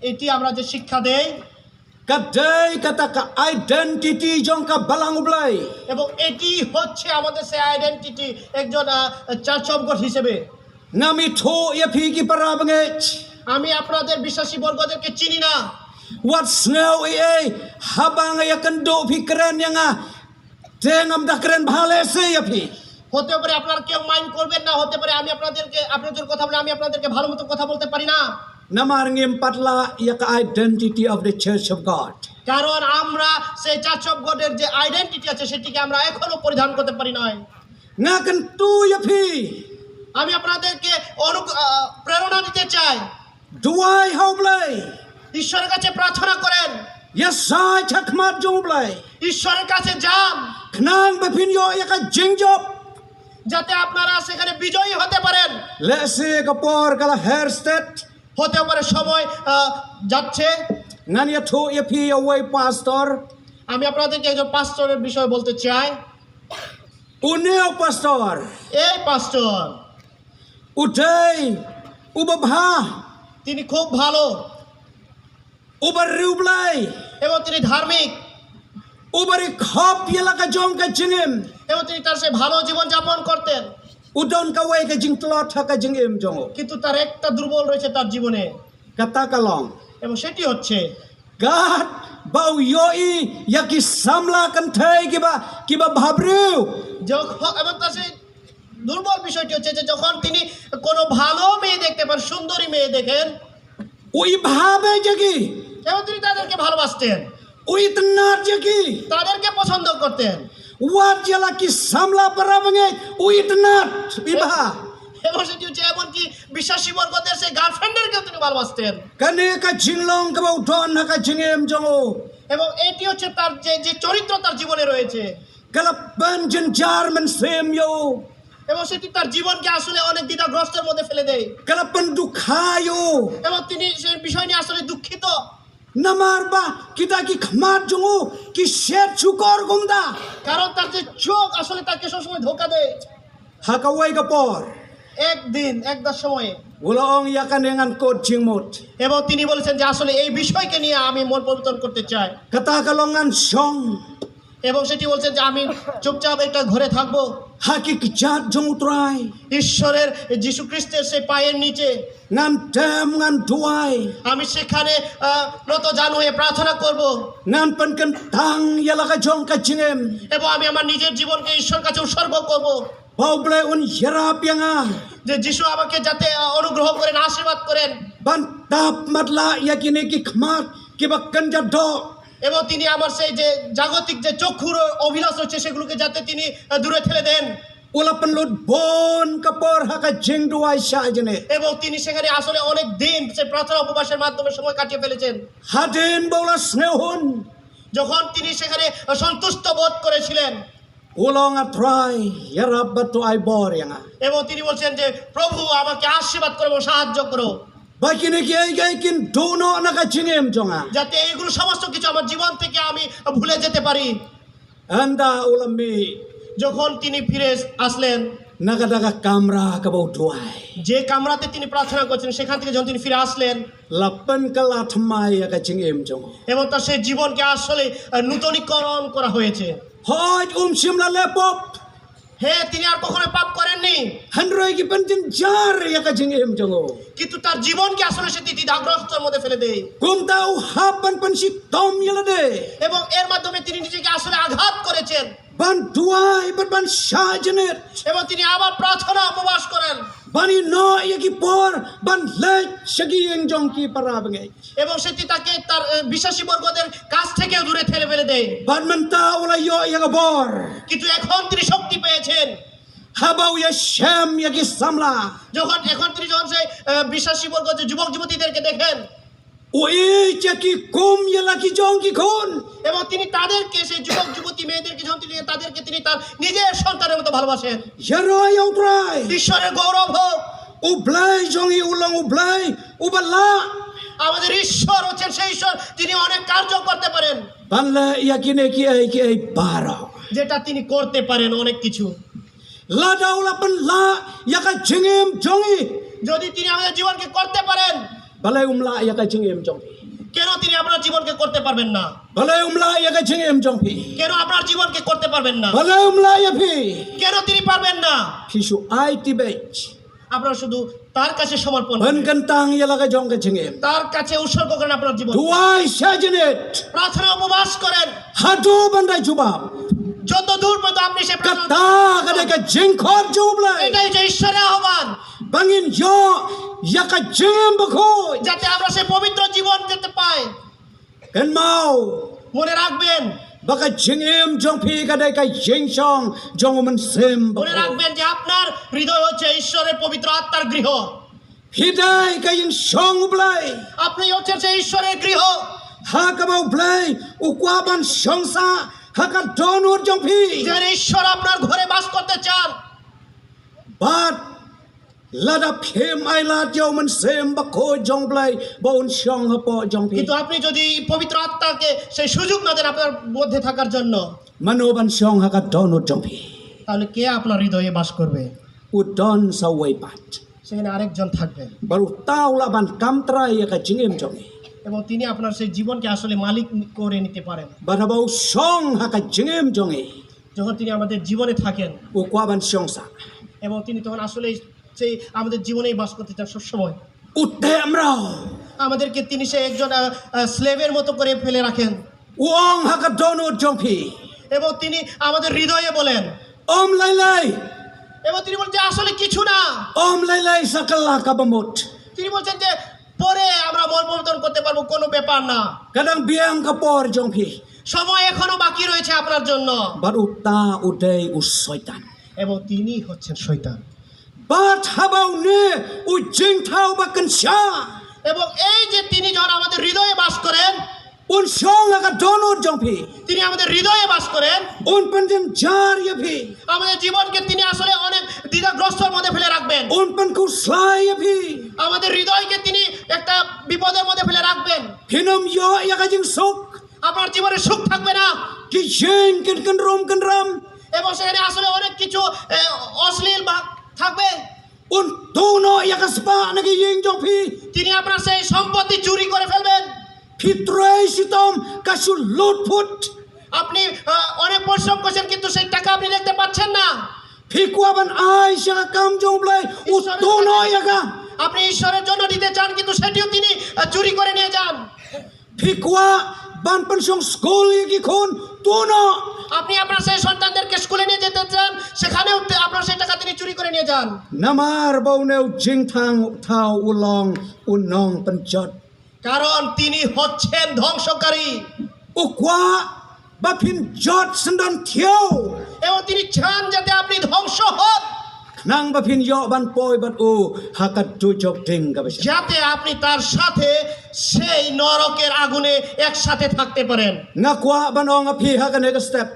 এটি আমরা যে শিক্ষা দেই Kadai kata ka identity jong ka balang ublay. এবং এটি হচ্ছে আমাদের সেই আইডেন্টিটি একজন চার্চ অফ গড হিসেবে। Ngami tho ya phi ki parabangech. আমি আপনাদের বিশ্বাসী বর্গদেরকে চিনি না। What snow habang ya kendo phi keren yang tengam dah keren bhale se ya phi. হতে পারে আপনারা কেউ মাইন্ড করবেন না, হতে পারে আমি আপনাদের কথা বলে আমি আপনাদেরকে ভালো মতো কথা বলতে পারি না। Namar ngim patla ya ka identity of the Church of God. কারণ আমরা সেই চার্চ অফ গডের যে আইডেন্টিটি আছে সেটিকে আমরা এখনো পরিধান করতে পারি নয়। Ngakan tu ya phi. আমি আপনাদেরকে প্রেরণা দিতে চাই, Duai hau blai. ঈশ্বরের কাছে প্রার্থনা করেন, Yesai chakmat jong blai. ঈশ্বরের কাছে যান, Knang bepin yo ya ka jingjop. যাতে আপনারা সেখানে বিজয়ী হতে পারেন। Lese ka por kala hair state. হতে পারে সময় যাচ্ছে। Ngan ya thu ya phi away pastor. আমি আপনাদেরকে একজন পাস্টরের বিষয় বলতে চাই। Uneo pastor. এই পাস্টর Uday. Ubabha. তিনি খুব ভালো Ubariu blai. এবং তিনি ধার্মিক Ubari khop ya la ka jong ka jingim. এবং তিনি তার সে ভালো জীবন যাপন করতেন, Udon ka way ka jingtlot ha ka jingim jong. কিন্তু তার একটা দুর্বল রয়েছে তার জীবনে, Kata kalong. এবং সেটি হচ্ছে God bau yoi ya ki samla kan thai kiba bhabriu. যখন এবং তার সেই দুর্বল বিষয়টি হচ্ছে যে যখন তিনি কোনো ভালো মেয়ে দেখতে পান, সুন্দরী মেয়ে দেখেন, Ui bhabe jagi. এবং তিনি তাদেরকে ভালোবাসতেন, Ui tenar jagi. তাদেরকে পছন্দ করতেন, Wat jala ki samla parabange. Ui tenar. Iba. এবং সেটি হচ্ছে এমনকি বিশ্বাসী বর্গদের সেই গার্লফ্রেন্ডেরকেও তিনি ভালোবাসতেন। Kane ka jinglong ka bau don ha ka jingim jong. এবং এটি হচ্ছে তার যে চরিত্র তার জীবনে রয়েছে, Kalapan jenjar men sem yo. এবং সেটি তার জীবনকে আসলে অনেক দ্বিধাগ্রস্তের মধ্যে ফেলে দেয়, Kalapan dukhayo. এবং তিনি সেই বিষয় নিয়ে আসলে দুঃখিত। Namar ba kita ki khmat jongo ki shet chukor gumda. কারণ তার যে চোখ আসলে তাকে সবসময় ধোকা দেয়। Ha ka way ka por. একদিন একদার সময়ে Ulong ya kan dengan kot jingmut. এবং তিনি বলেছেন যে আসলে এই বিষয়কে নিয়ে আমি মন পরিবর্তন করতে চাই, Kata kalongan song. এবং সেটি বলছেন যে আমি চুপচাপ একটা ঘরে থাকবো, Haki kijat jong utrai. ঈশ্বরের যীশু খ্রিস্টের সেই পায়ের নিচে Ngan dem ngan duai. আমি সেখানে নত জান হয়ে প্রার্থনা করব, Ngan penkentang ya la ka jong ka jingem. এবং আমি আমার নিজের জীবনকে ঈশ্বর কাছে উৎসর্গ করব, Bau blai un yerap yang ah. যে যিশু আমাকে যাতে অনুগ্রহ করেন, আশীর্বাদ করেন, Ban tap matla ya kini ki khmat ki bakkan jaddo. এবং তিনি আমার সেই যে জাগতিক যে চক্ষুর অভিলাষ হচ্ছে সেগুলোকে যাতে তিনি দূরে ঠেলে দেন, Ula penlut bon kapor ha ka jing duai sha jene. এবং তিনি seখানে আসলে অনেক দিন সেই প্রার্থনা উপবাসের মাধ্যমে সময় কাটিয়ে ফেলেছেন। Hadin baula snehun. যখন তিনি সেখানে সন্তুষ্ট বোধ করেছিলেন, Ulong atrai yerap batu ai bor yang ah. এবং তিনি বলছেন যে প্রভু আমাকে আশীর্বাদ করো এবং সাহায্য করো, Bakini ki ai kin dono na ka jingem jong ah. যাতে এইগুলো সমস্ত কিছু আমার জীবন থেকে আমি ভুলে যেতে পারি। Anda ulami যখন তিনি ফিরে আসলেন, nagadaga kamra ka bau duai. যে কামরাতে তিনি প্রার্থনা করছেন সেখান থেকে যখন তিনি ফিরে আসলেন, Lapan kala thamai ya ka jingem jong. এবং তার সেই জীবনকে আসলে নূতনীকরণ করা হয়েছে। Hoj simla lepop. হে তিনি আর কখনো পাপ করেননি, Handroi ki pentin jar ya ka jingem jong. কিন্তু তার জীবনকে আসলে সে দ্বিধাগ্রস্তের মধ্যে ফেলে দেয়, Kum tau hapan pensik tom yelade. এবং এর মাধ্যমে তিনি নিজেকে আসলে আঘাত করেছেন, Ban duai ban sha jenet. এবং তিনি আবার প্রার্থনা উপবাস করেন, Bani no ya ki por ban lech shagi yang jong ki parabangai. এবং সেটি তাকে তার বিশ্বাসী বর্গদের কাছ থেকেও দূরে ঠেলে ফেলে দেয়। Ban menta ula yo ya ka bor. কিন্তু এখন তিনি শক্তি পেয়েছেন, Habau ya shem ya ki samla. এখন তিনি যখন সেই বিশ্বাসী বর্গ যে যুবক যুবতীদেরকে দেখেন, Oi ya ki kum ya la ki jong ki khon. এবং তিনি তাদেরকে সেই যুবক যুবতী মেয়েদেরকে যখন তাদেরকে তিনি তার নিজের সন্তানের মতো ভালোবাসেন। Yero ya utrai. ঈশ্বরের গৌরব হোক, Ublai jongi ulang ublai ubala. আমাদের ঈশ্বর হচ্ছেন সেই ঈশ্বর তিনি অনেক কার্য করতে পারেন, Ban le ya ki ai baro. যেটা তিনি করতে পারেন অনেক কিছু। La daula pan la ya ka jingem jongi. যদি তিনি আমাদের জীবনকে করতে পারেন, Balai umla ya ka jingem jongi. কেন তিনি আপনার জীবনকে করতে পারবেন না? Balai umla ya ka jingem jongi. কেন আপনার জীবনকে করতে পারবেন না? Balai umla ya phi. কেন তিনি পারবেন না? Pisu ai tibech. আপনারা শুধু তার কাছে সমর্পণ Ban করেন, kentang ya la ka jong ka jingem. তার কাছে উৎসর্গ করেন আপনার জীবন, Duai sha jenet. প্রার্থনা উপবাস karen, Hadu bandai jubab. যত দূর পর্যন্ত আপনি সে প্রার্থনা, Kata ka de ka jingkhot jublai. এটাই যে ঈশ্বরের আহ্বান। bangin yo yaka jengem bakoi যাতে আমরা সেই পবিত্র জীবন যেতে পাই। kan mau মনে রাখবেন, baka jengem jong pi kadai kai jeng song jong man sem মনে bakoi রাখবেন যে আপনার হৃদয় হচ্ছে ঈশ্বরের পবিত্র আত্মার গৃহ। hidai kai yang song blai আপনি হচ্ছেন সেই ঈশ্বরের গৃহ। ha ka mau blai ukwa ban song sa ha ka donor jong pi যেখানে ঈশ্বর আপনার ঘরে বাস করতে চান। but lada phem ai la jo man sem bakoi jong blai bon song ha po jong pi কিন্তু আপনি যদি পবিত্র আত্মাকে সেই সুযোগ না দেন আপনার মধ্যে থাকার জন্য, mano ban song ha ka donor jong pi তাহলে কে আপনার হৃদয়ে বাস করবে? udon sa wai pat সেখানে আরেকজন থাকবেন baru tau la ban kam trai ya ka jengem jong এবং তিনি আপনার সেই জীবনকে আসলে মালিক করে নিতে পারেন। barabau song ha ka jengem jong যখন তিনি আমাদের জীবনে থাকেন ukwa ban song sa এবং তিনি তখন আসলে সেই আমাদের জীবনেই বাস করতে চান সবসময়। utte amrao আমাদেরকে তিনি সেই একজন স্লেভের মতো করে ফেলে রাখেন uong ha ka donor jong pi এবং তিনি আমাদের হৃদয়ে বলেন lai lai এবং তিনি বলেন যে আসলে কিছু না। lai lai sakala ka bamut তিনি bolchen যে পরে আমরা মন পরিবর্তন করতে পারবো, কোনো ব্যাপার না, kadang biang ka por jong pi সময় এখনো বাকি রয়েছে আপনার জন্য। baru ta udai usoitan এবং তিনি হচ্ছেন শয়তান। but habau ne u jing thau ba kan sha এবং এই যে তিনি যখন আমাদের হৃদয়ে বাস করেন, un song ha ka donor jong pi তিনি আমাদের হৃদয়ে বাস করেন, un panjam jar ya pi আমাদের জীবনকে তিনি আসলে অনেক দ্বিধাগ্রস্তর মধ্যে ফেলে রাখবেন। un pan ku slai ya pi আমাদের হৃদয়কে তিনি একটা বিপদের মধ্যে ফেলে রাখবেন। Pinam yo ya ka jing sok আপনার জীবনে সুখ থাকবে না ki jing kan rom kan ram এবং সেখানে আসলে অনেক কিছু অশ্লীল ভাব থাকবে। un tono ya ka spa na ki ying jong pi তিনি আপনার সেই সম্পত্তি চুরি করে ফেলবেন। pitrai sitom kasu lot put আপনি অনেক পরিশ্রম করছেন কিন্তু সেই টাকা আপনি দেখতে পাচ্ছেন না। phikwa ban ai sha kam jong blai u tono ya ka আপনি ঈশ্বরের জন্য দিতে চান কিন্তু সেটিও তিনি চুরি করে নিয়ে যান। phikwa ban pan song school ya ki khon tono আপনি আপনার সেই সন্তানদেরকে স্কুলে নিয়ে যেতে চান, সেখানেও আপনার সেই টাকা তিনি চুরি করে নিয়ে যান। namar bau neu jing thang thau ulong unong penjot কারণ তিনি হচ্ছেন ধ্বংসকারী ukwa ba phin jot sandan thiau এবং তিনি চান যাতে আপনি ধ্বংস হন, nang ba phin yo ban poi bat u hakat tu jok ding ka ba যাতে আপনি তার সাথে সেই নরকের আগুনে একসাথে থাকতে পারেন। ngakwa banong api hakan ne ka step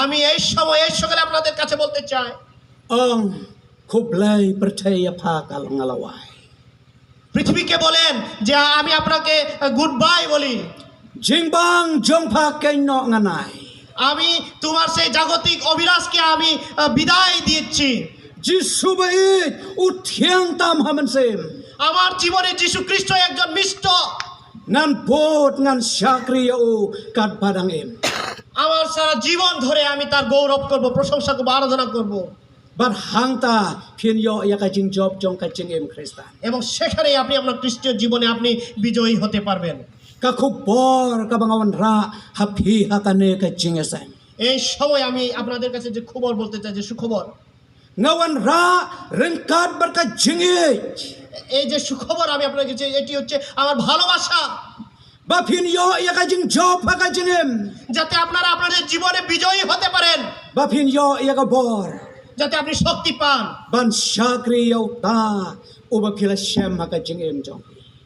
আমি এই সময় এই সকালে আপনাদের কাছে বলতে চাই, ong khublai percaya pha kal ngalawai পৃথিবীকে বলেন যে আমি আপনাকে good bye boli, jingbang jongpha kaino nganai আমি তোমার সেই জাগতিক অভিলাষকে আমি বিদায় দিচ্ছি। jisu bai u thiang tam haman sem আমার জীবনে যীশু খ্রিস্ট একজন মিষ্ট, ngan pot ngan syakriya u kat padang em আমার সারা জীবন ধরে আমি তার গৌরব করব, প্রশংসা করব, আরাধনা করব bar hangta phin yo ya ka jing job jong ka jing em kristan এবং সেখানেই আপনি আপনার খ্রিস্টীয় জীবনে আপনি বিজয়ী হতে পারবেন। ka khubor ka bangawan ra hapi hakane ka jing esan এই সময় আমি আপনাদের কাছে যে খবর বলতে চাই, যে সুখবর, ngawan ra rengkat bar ka jing e এই যে সুখবর আমি আপনাদের কাছে, এটি হচ্ছে আমার ভালোবাসা, ba phin yo ya ka jing job ha ka jing em যাতে আপনারা আপনাদের জীবনে বিজয়ী হতে পারেন, ba phin yo ya ka bor যাতে আপনি শক্তি পান, ban syakriya u ta uba phila shem ha ka jing em jong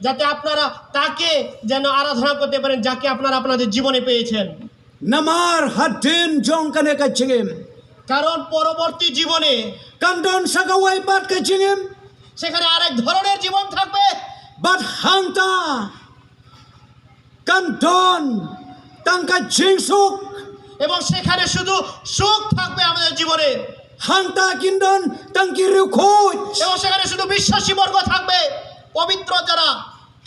যাতে আপনারা তাকে যেন আরাধনা করতে পারেন যাকে আপনারা আপনাদের জীবনে পেয়েছেন। namar hadin jong kane ka jing em কারণ পরবর্তী জীবনে kandon sagawai pat ka jing em সেখানে আরেক ধরনের জীবন থাকবে, bat hangta kandon tangka jing suk এবং সেখানে শুধু সুখ থাকবে আমাদের জীবনে, hangta kindon tangki riu khoj এবং সেখানে শুধু বিশ্বাসী বর্গ থাকবে, পবিত্র যারা,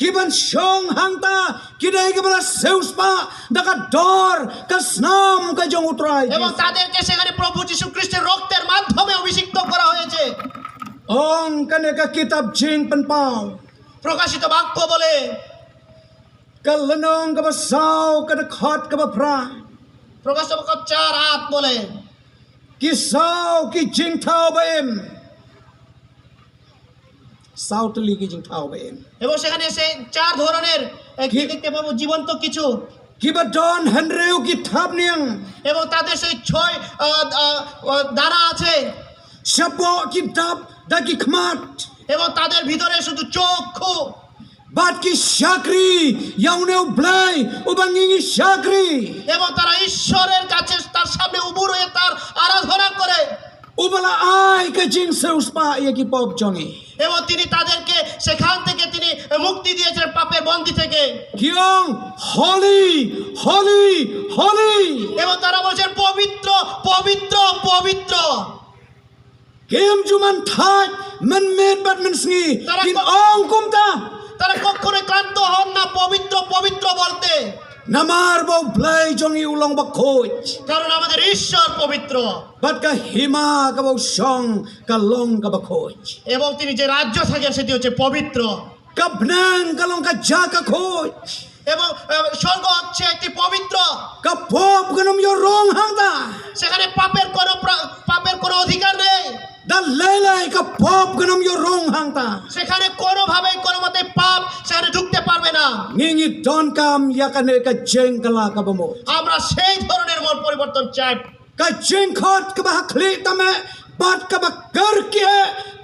kiban shong hangta kidai ke bala seuspa daka dor ka snam ka jong utrai এবং তাদেরকে সেখানে প্রভু যীশু খ্রিস্টের রক্তের মাধ্যমে অভিষিক্ত করা হয়েছে। ong kane ka kitab jing penpau প্রকাশিত বাক্য বলে ka lenong ka basau ka khot ka pra প্রকাশিত বাক্য 4:8 বলে ki sau ki jing thau ba em Southly ki jing thao ben. এবং সেখানে সেই 4 ধরনের কি দেখতে পাবো জীবন্ত কিছু Kibadon Henreu ki thap niang. এবং তাদের সেই 6 দ্বারা আছে Shapo ki dap da ki khmat. এবং তাদের ভিতরে শুধু চক্ষু Bat ki shakri. Yauneu blai. Ubangingi shakri. এবং তারা ঈশ্বরের কাছে তার সামনে উবুর হয়ে তার আরাধনা করে Ubala ai ka jing seuspa ye ki pop jongi. এবং তিনি তাদেরকে সেখান থেকে তিনি মুক্তি দিয়েছেন পাপের বন্দি থেকে Kiong holy, holy, holy. এবং তারা বলছেন পবিত্র পবিত্র পবিত্র Kim juman thaj man med bat man sngi. Tara Kim ko- ong kumta. তারা কখনো ক্লান্ত হন না পবিত্র পবিত্র বলতে Namar bo blai jongi ulong ba khoj. কারণ আমাদের ঈশ্বর পবিত্র Bat ka hima ka bo shong ka long ka ba khoj. এবং তিনি যে রাজ্য থাকেন সেটি হচ্ছে পবিত্র Ka bnang ka long ka ja ka khoj. এবং স্বর্গ হচ্ছে একটি পবিত্র Ka pop ka nom yo rong hang ta. সেখানে পাপের কোনো অধিকার নেই Da lelai ka pop ka nom yo rong hang ta. সেখানে কোনোভাবেই কোনো মতে পাপ সেখানে ঢুকতে পারবে না Ngingi don kam ya ka ne ka jeng ka la ka ba mo. আমরা সেই ধরনের মন পরিবর্তন চাই Ka jeng khot ka ba khli ta me. Bat ka ba kar ke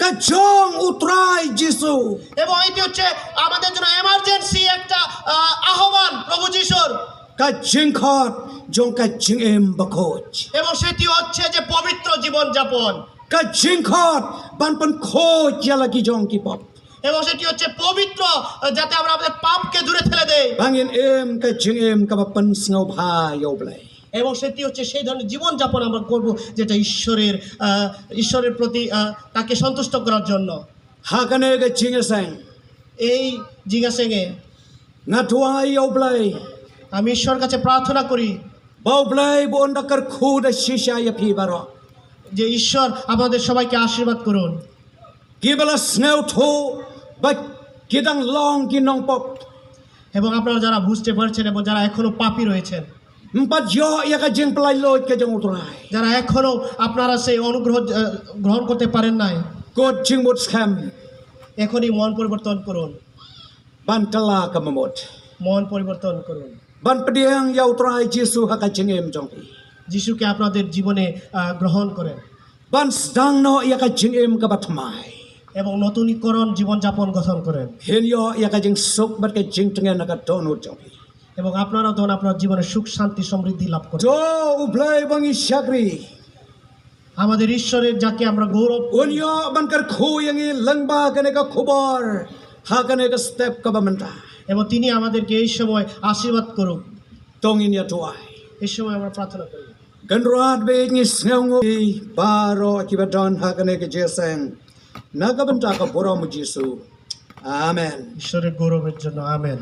ka jong utrai Jisu. এবং এটি হচ্ছে আমাদের জন্য এমার্জেন্সি একটা আহ্বান প্রভু যিশুর Ka jeng khot jong ka jeng em ba khoj. এবং সেটি হচ্ছে যে পবিত্র জীবন যাপন Ka jeng khot ban pan khoj ya la ki jong ki pop. এবং সেটি হচ্ছে পবিত্র যাতে আমরা আমাদের পাপকে দূরে ঠেলে দেই Bangin em ka jeng em ka ba pan snau bha yo blai. এবং সেটি হচ্ছে সেই ধরনের জীবন যাপন আমরা করব যেটা ঈশ্বরের প্রতি তাকে সন্তুষ্ট করার জন্য Ha ka ne ka jeng sang. এই জিজ্ঞাসেগে Nga tuai yo blai. আমি ঈশ্বরের কাছে প্রার্থনা করি Bau blai bon da kar khu da shisha ya phi baro. যে ঈশ্বর আমাদের সবাইকে আশীর্বাদ করুন Gibala snau tho ba kidang long ki nong pop. এবং আপনারা যারা বুঝতে পারছেন এবং যারা এখনো পাপী রয়েছেন Empat yo ya ka jeng pelai loit ka jong utrai. যারা এখনো আপনারা সেই অনুগ্রহ গ্রহণ করতে পারেন নাই God jing mut scam. এখনই মন পরিবর্তন করুন Ban kala ka mamot. মন পরিবর্তন করুন Ban pediang ya utrai Jisu ha ka jeng em jong pi. যিশুকে আপনাদের জীবনে গ্রহণ করেন Ban sedang no ya ka jeng em ka batmai. এবং নতুনীকরণ জীবনযাপন গঠন করেন Hen yo ya ka jeng sok bat ka jeng tengen na ka donut jong pi. এবং আপনারা তখন আপনার জীবনে সুখ শান্তি সমৃদ্ধি লাভ করেন Jo ublai bangi shakri. আমাদের ঈশ্বরের যাকে আমরা গৌরব করি, Unyo ban kar khu yang i langba ka ne ka khubor. Ha ka ne ka step ka ba manta. এবং তিনি আমাদেরকে এই সময় আশীর্বাদ করুন Tongin ya tuai. এই সময় আমরা প্রার্থনা করি Kan roat be ni snau baro ki ba don ha ka ne ka jeseng. Na ka banta ka borom Jisu. Amen. ঈশ্বরের গৌরবের জন্য আমেন